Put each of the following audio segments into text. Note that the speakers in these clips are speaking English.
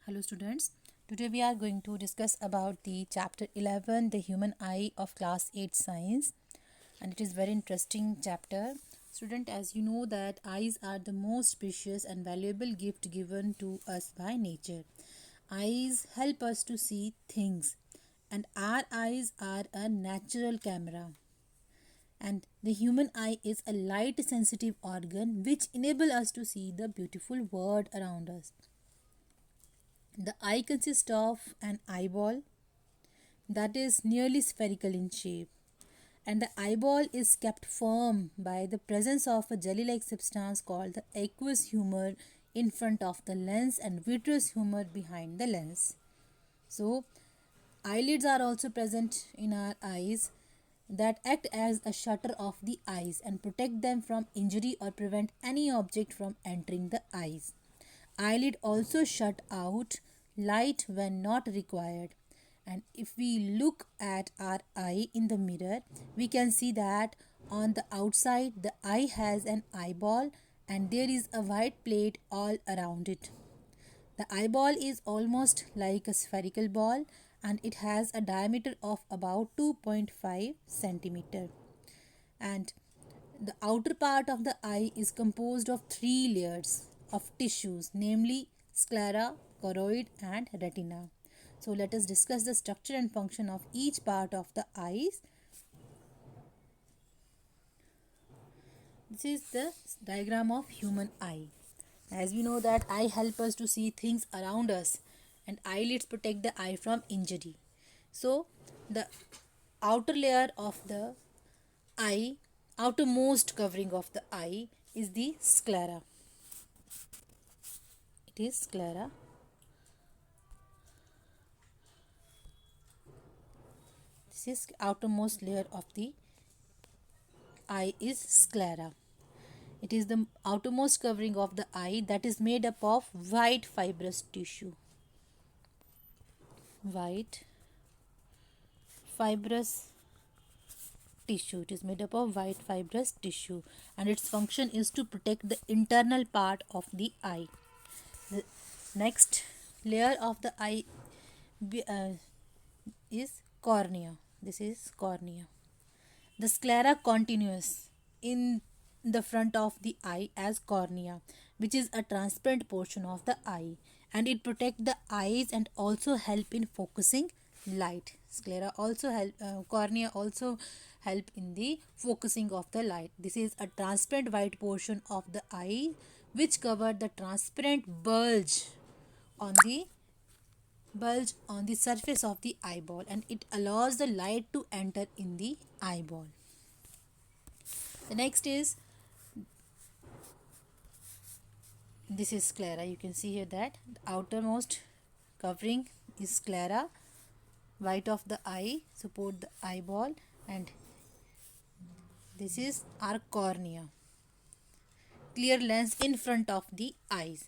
Hello students. Today we are going to discuss about the chapter 11, the human eye of class 8 science, and it is very interesting chapter. Student, as you know that eyes are the most precious and valuable gift given to us by nature. Eyes help us to see things, and our eyes are a natural camera, and the human eye is a light sensitive organ which enable us to see the beautiful world around us. The eye consists of an eyeball that is nearly spherical in shape, and the eyeball is kept firm by the presence of a jelly like substance called the aqueous humor in front of the lens and vitreous humor behind the lens. So, eyelids are also present in our eyes that act as a shutter of the eyes and protect them from injury or prevent any object from entering the eyes. Eyelid also shut out light when not required. And if we look at our eye in the mirror, we can see that on the outside the eye has an eyeball and there is a white plate all around it. The eyeball is almost like a spherical ball and it has a diameter of about 2.5 centimeter. And the outer part of the eye is composed of three layers of tissues, namely sclera, choroid, and retina. So let us discuss the structure and function of each part of the eyes. This is the diagram of human eye. As we know that eye help us to see things around us and eyelids protect the eye from injury. So the outer layer of the eye, outermost covering of the eye is the sclera. It is sclera. This is outermost layer of the eye is sclera. It is the outermost covering of the eye that is made up of white fibrous tissue. White fibrous tissue. It is made up of white fibrous tissue and its function is to protect the internal part of the eye. The next layer of the eye is cornea. This is cornea. The sclera continues in the front of the eye as cornea, which is a transparent portion of the eye, and it protects the eyes and also help in focusing light. Cornea also help in the focusing of the light. This is a transparent white portion of the eye which cover the transparent on the bulge on the surface of the eyeball, and it allows the light to enter in the eyeball. The next is, this is sclera. You can see here that the outermost covering is sclera, white of the eye support the eyeball, and this is our cornea, clear lens in front of the eyes.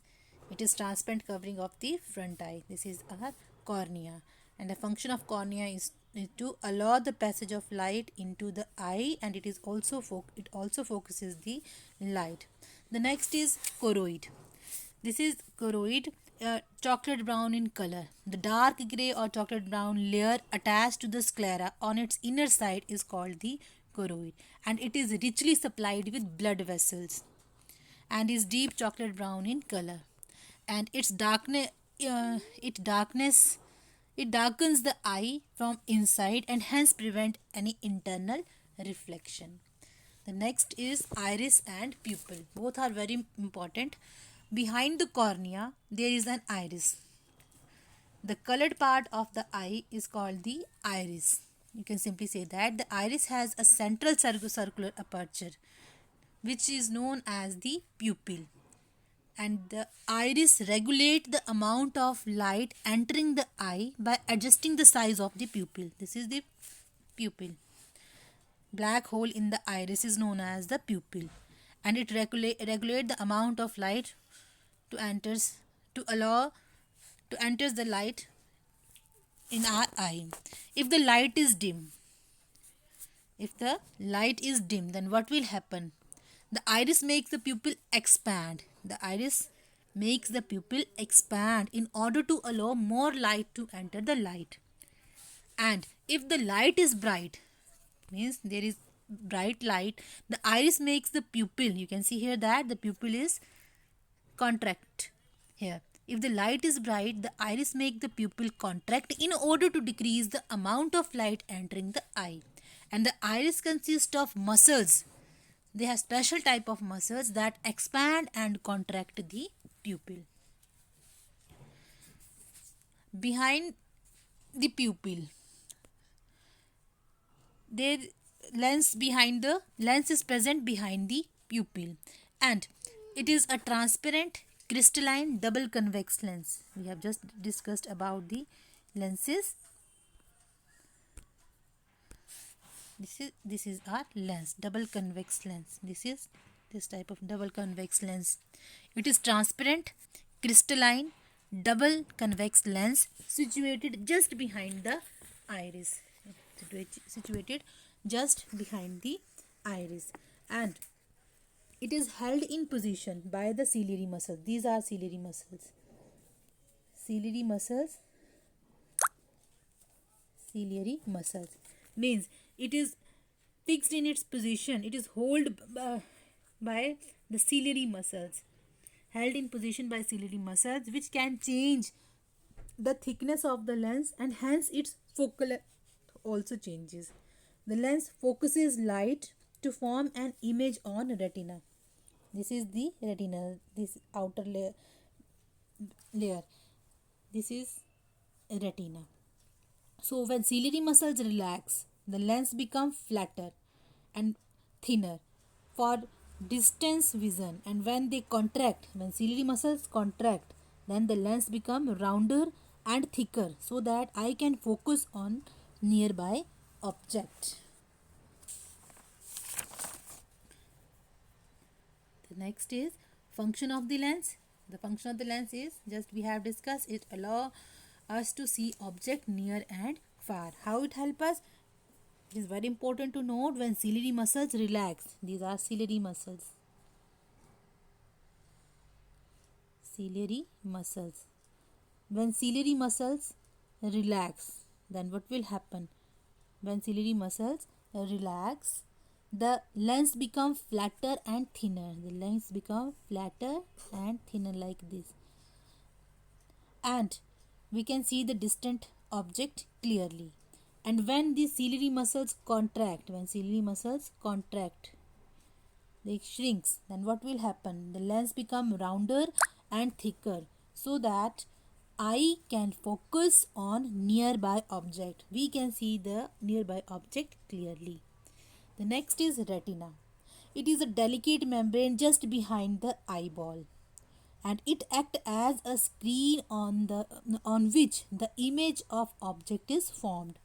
It is transparent covering of the front eye. This is our cornea, and the function of cornea is to allow the passage of light into the eye, and it also focuses the light. The next is choroid. This is choroid, chocolate brown in color. The dark gray or chocolate brown layer attached to the sclera on its inner side is called the choroid, and it is richly supplied with blood vessels and is deep chocolate brown in color. And it darkness it darkens the eye from inside and hence prevent any internal reflection. The next is iris and pupil. Both are very important. Behind the cornea there is an iris. The colored part of the eye is called the iris. You can simply say that the iris has a central circular aperture which is known as the pupil, and the iris regulate the amount of light entering the eye by adjusting the size of the pupil. This is the pupil. Black hole in the iris is known as the pupil, and it regulate the amount of light to enters to allow to enters the light in our eye. If the light is dim, then what will happen? The iris makes the pupil expand. The iris makes the pupil expand in order to allow more light to enter the light. And if the light is bright, means there is bright light, the iris makes the pupil, you can see here that the pupil is contract here. If the light is bright, the iris make the pupil contract in order to decrease the amount of light entering the eye. And the iris consists of muscles. They have special type of muscles that expand and contract the pupil. Behind the pupil, there lens is present behind the pupil, and it is a transparent crystalline double convex lens. We have just discussed about the lenses. This is our lens, double convex lens. This is this type of double convex lens. It is transparent crystalline double convex lens situated just behind the iris. Situated just behind the iris, and it is held in position by the ciliary muscles. These are ciliary muscles. Ciliary muscles means it is fixed in its position. It is held by the ciliary muscles. Held in position by ciliary muscles, which can change the thickness of the lens, and hence its focal length also changes. The lens focuses light to form an image on retina. This is the retina, this outer layer. This is retina. So when ciliary muscles relax, the lens becomes flatter and thinner for distance vision, and when they contract, when ciliary muscles contract, then the lens become rounder and thicker so that eye can focus on nearby object. The next is function of the lens. The function of the lens is, just we have discussed, it allow us to see object near and far. How it help us? It is very important to note when ciliary muscles relax. These are ciliary muscles. Ciliary muscles. When ciliary muscles relax, then what will happen? When ciliary muscles relax, the lens becomes flatter and thinner. The lens become flatter and thinner like this. And we can see the distant object clearly. And when the ciliary muscles contract, they shrinks, then what will happen? The lens become rounder and thicker so that eye can focus on nearby object. We can see the nearby object clearly. The next is retina. It is a delicate membrane just behind the eyeball, and it acts as a screen on which the image of object is formed.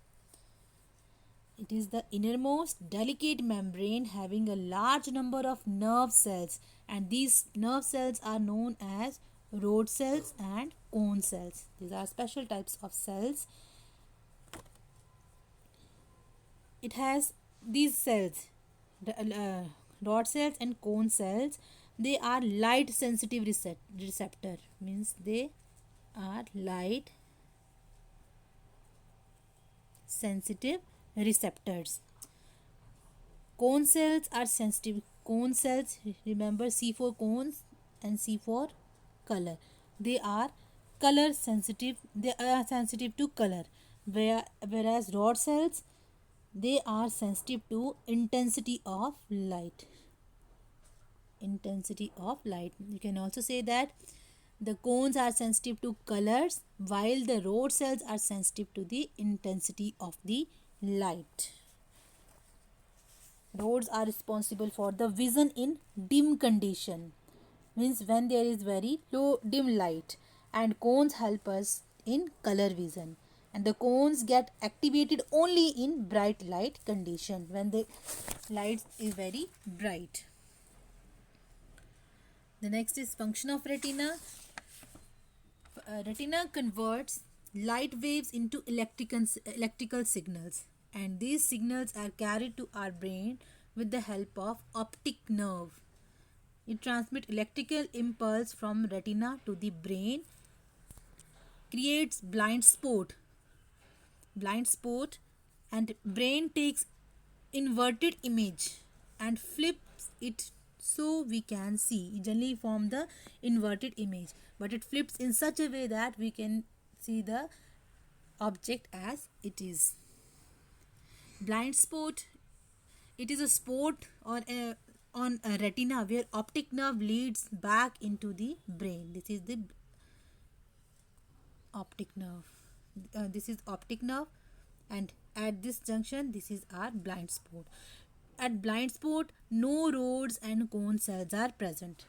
It is the innermost delicate membrane having a large number of nerve cells, and these nerve cells are known as rod cells and cone cells. These are special types of cells. It has these cells, the rod cells and cone cells. They are light sensitive receptor, means they are light sensitive receptors. Cone cells are sensitive. Cone cells, remember, C for cones and C for color. They are color sensitive. They are sensitive to color, whereas rod cells, they are sensitive to intensity of light. Intensity of light. You can also say that the cones are sensitive to colors, while the rod cells are sensitive to the intensity of the light. Rods are responsible for the vision in dim condition, means when there is very low dim light, and cones help us in color vision, and the cones get activated only in bright light condition, when the light is very bright. The next is function of retina. Retina converts light waves into electrical signals, and these signals are carried to our brain with the help of optic nerve. It transmits electrical impulse from retina to the brain, creates blind spot, and brain takes inverted image and flips it so we can see. It generally form the inverted image, but it flips in such a way that we can see the object as it is. Blind spot, it is a spot on a retina where optic nerve leads back into the brain. This is the optic nerve. This is optic nerve, and at this junction this is our blind spot. At blind spot, no rods and cone cells are present,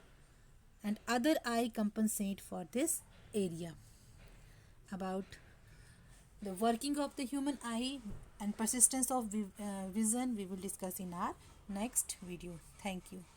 and other eye compensate for this area. About the working of the human eye and persistence of vision we will discuss in our next video. Thank you.